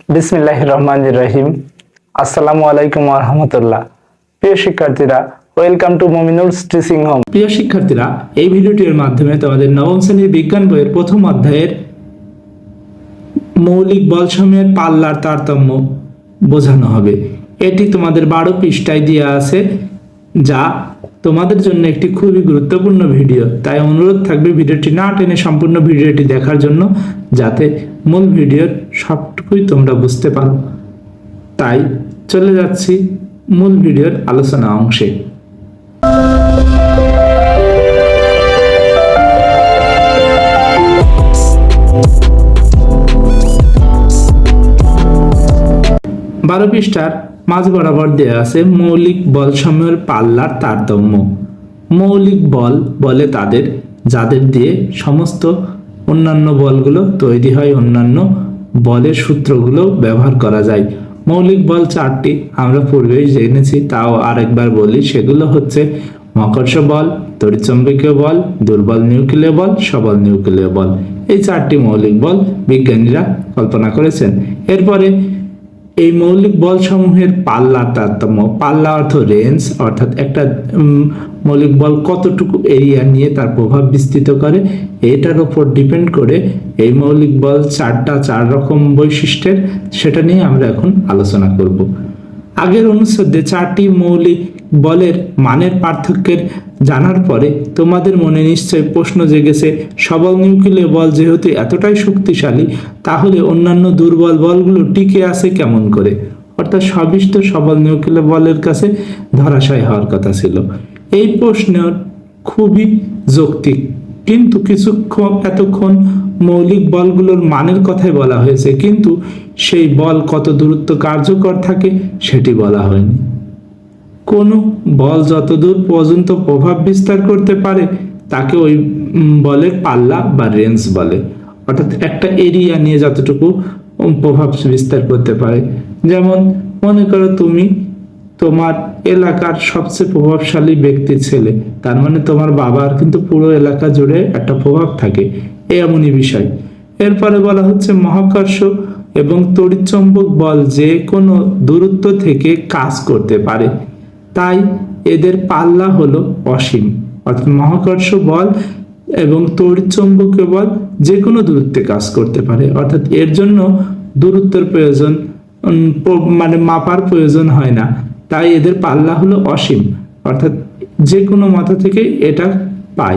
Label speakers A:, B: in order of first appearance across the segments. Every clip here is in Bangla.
A: বিসমিল্লাহির রহমানির রহিম। আসসালামু আলাইকুম ওয়া রাহমাতুল্লাহ। প্রিয় শিক্ষার্থীরা, ওয়েলকাম টু মুমিনুলস টিচিং হোম।
B: প্রিয় শিক্ষার্থীরা, এই ভিডিওটির মাধ্যমে তোমাদের নবম শ্রেণীর বিজ্ঞান বইয়ের প্রথম অধ্যায়ের মৌলিক বলসমূহের পাল্লার তারতম্য বোঝানো হবে। এটি তোমাদের 12 পৃষ্ঠায় দেওয়া আছে, যা তোমাদের জন্য একটি খুবই গুরুত্বপূর্ণ ভিডিও। তাই অনুরোধ থাকবে ভিডিওটি না টেনে সম্পূর্ণ ভিডিওটি দেখার জন্য, যাতে মূল ভিডিওর সবটুকুই তোমরা বুঝতে পারো। তাই চলে যাচ্ছি মূল ভিডিওর আলোচনা অংশে। বারো পৃষ্ঠার মাঝ বরাবর দেওয়া আছে মৌলিক বলসমূহের পাল্লার তারতম্য। মৌলিক বল বলে তাদের, যাদের দিয়ে সমস্ত অন্যান্য বলগুলো তৈরি হয়, অন্যান্য বলের সূত্রগুলো ব্যবহার করা যায়। মৌলিক বল 4টি, আমরা পূর্বেই জেনেছি, তাও আরেকবার বলি। সেগুলো হচ্ছে মহাকর্ষ বল, তড়িৎচুম্বকীয় বল, দুর্বল নিউক্লিয় বল, সবল নিউক্লিয় বল। এই 4টি মৌলিক বল বিজ্ঞানীরা কল্পনা করেছেন। এরপরে এই মৌলিক বল সমূহের পাল্লার তারতম্য। পাল্লা অর্থ রেঞ্জ, অর্থাৎ একটা মৌলিক বল কতটুকু এরিয়া নিয়ে তার প্রভাব বিস্তৃত করে, এটার উপর ডিপেন্ড করে এই মৌলিক বল 4 রকম বৈশিষ্ট্যের, সেটা নিয়ে আমরা এখন আলোচনা করব। আগের অনুচ্ছেদে 4টি মৌলিক বলের মানের পার্থক্যের জানার পরে তোমাদের মনে নিশ্চয় প্রশ্ন জেগেছে, সবল নিউক্লিয় বল যেহেতু এতটাই শক্তিশালী, তাহলে অন্যান্য দুর্বল বলগুলো টিকে আছে কেমন করে? অর্থাৎ সবই তো সবল নিউক্লিয় বলের কাছে ধরাশায়ী হওয়ার কথা ছিল। এই প্রশ্নের খুবই যৌক্তিক, কিন্তু এতক্ষণ মৌলিক বলগুলোর মানের কথাই বলা হয়েছে, কিন্তু সেই বল কত দূরত্ব কার্যকর থাকে সেটি বলা হয়নি। কোনো বল যতদূর পর্যন্ত প্রভাব বিস্তার করতে পারে তাকে ওই বলের পাল্লা বা রেঞ্জ বলে। অর্থাৎ একটা এরিয়া নিয়ে যতটুকু প্রভাব বিস্তার করতে পারে। যেমন মনে করো তুমি তোমার এলাকার সবচেয়ে প্রভাবশালী ব্যক্তির ছেলে, তার মানে তোমার বাবার কিন্তু পুরো এলাকা জুড়ে একটা প্রভাব থাকে, এমনই বিষয়। এরপরে বলা হচ্ছে মহাকর্ষ এবং তড়িৎচুম্বক বল যে কোনো দূরত্ব থেকে কাজ করতে পারে, তাই এদের পাল্লা হলো অসীম। অর্থাৎ মহাকর্ষ বল এবং তড়িৎচুম্বকীয় বল যে কোনো দূরত্বে কাজ করতে পারে, অর্থাৎ এর জন্য দূরত্বের প্রয়োজন মানে মাপার প্রয়োজন হয় না, তাই এদের পাল্লা হলো অসীম। অর্থাৎ যে কোনো মাথা থেকে এটা পাই,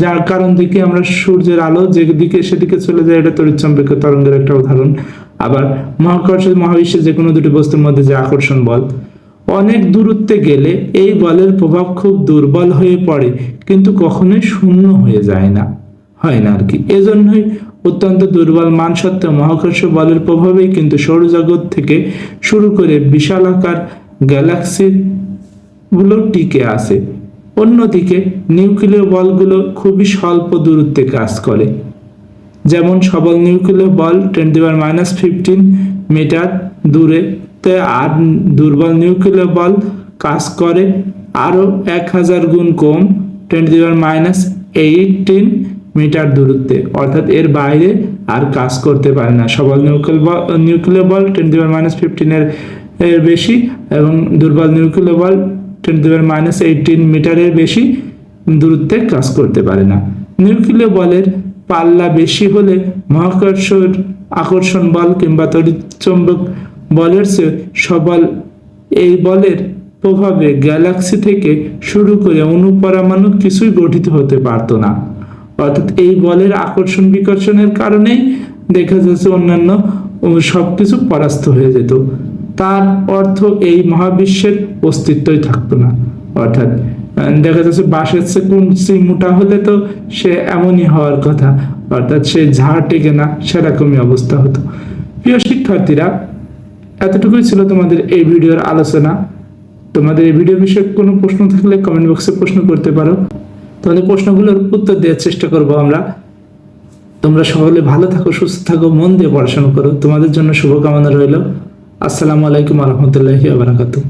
B: যার কারণ থেকে আমরা সূর্যের আলো যেদিকে সেদিকে চলে যায়, এটা তড়িৎচুম্বকীয় তরঙ্গের একটা উদাহরণ। আবার মহাকর্ষ মহাবিশ্বে যে কোনো দুটি বস্তুর মধ্যে যে আকর্ষণ বল, অনেক দূরত্বে গেলে এই বলের প্রভাব খুব দুর্বল হয়ে পড়ে, কিন্তু কখনোই শূন্য হয়ে যায় না, হয় না আর কি। এজন্যই অত্যন্ত দুর্বল মান সত্ত্বেও মহাকর্ষ বলের প্রভাবেই কিন্তু সৌরজগৎ থেকে শুরু করে বিশালাকার গ্যালাক্সি গুলো টিকে আছে। অন্যদিকে নিউক্লিয় বলগুলো খুবই স্বল্প দূরত্বে কাজ করে। যেমন সবল নিউক্লিয় বল 10⁻⁻15 মিটার দূরে, আর দুর্বল নিউক্লিয় বল কাজ করে আরো 1000 গুণ কম, 10⁻18 মিটার দূরত্বে, অর্থাৎ এর বাইরে আর কাজ করতে পারে না। সবল নিউক্লিয় বল 10⁻15 এর বেশি এবং দুর্বল নিউক্লিয় বল 10⁻18 মিটারের বেশি দূরত্বে কাজ করতে পারে না। নিউক্লিয় বলের পাল্লা বেশি হলে মহাকর্ষ আকর্ষণ বল কিংবা তড়িৎচুম্বক বলের চেয়ে সবল এই বলের প্রভাবে গ্যালাক্সি থেকে শুরু করে অণুপরমাণু কিছুই গঠিত হতে পারত না। অর্থাৎ এই বলের আকর্ষণ বিকর্ষণের কারণেই দেখা যাচ্ছে অন্যান্য সবকিছু পরাস্ত হয়ে যেত। তার অর্থ এই মহাবিশ্বের অস্তিত্বই থাকতো না। অর্থাৎ দেখা যাচ্ছে বাঁশের চেয়ে মোটা হলে তো সে এমনই হওয়ার কথা, অর্থাৎ সে ঝাড় টেকে না, সেরকমই অবস্থা হতো। প্রিয় শিক্ষার্থীরা, এতটুকুই ছিল তোমাদের এই ভিডিওর আলোচনা। তোমাদের এই ভিডিও বিষয়ে কোনো প্রশ্ন থাকলে কমেন্ট বক্সে প্রশ্ন করতে পারো, তোমাদের প্রশ্নগুলোর উত্তর দেওয়ার চেষ্টা করব আমরা। তোমরা সকলে ভালো থাকো, সুস্থ থাকো, মন দিয়ে পড়াশোনা করো। তোমাদের জন্য শুভকামনা রইল। আসসালামু আলাইকুম ওয়া রাহমাতুল্লাহি ওয়া বারাকাতুহু।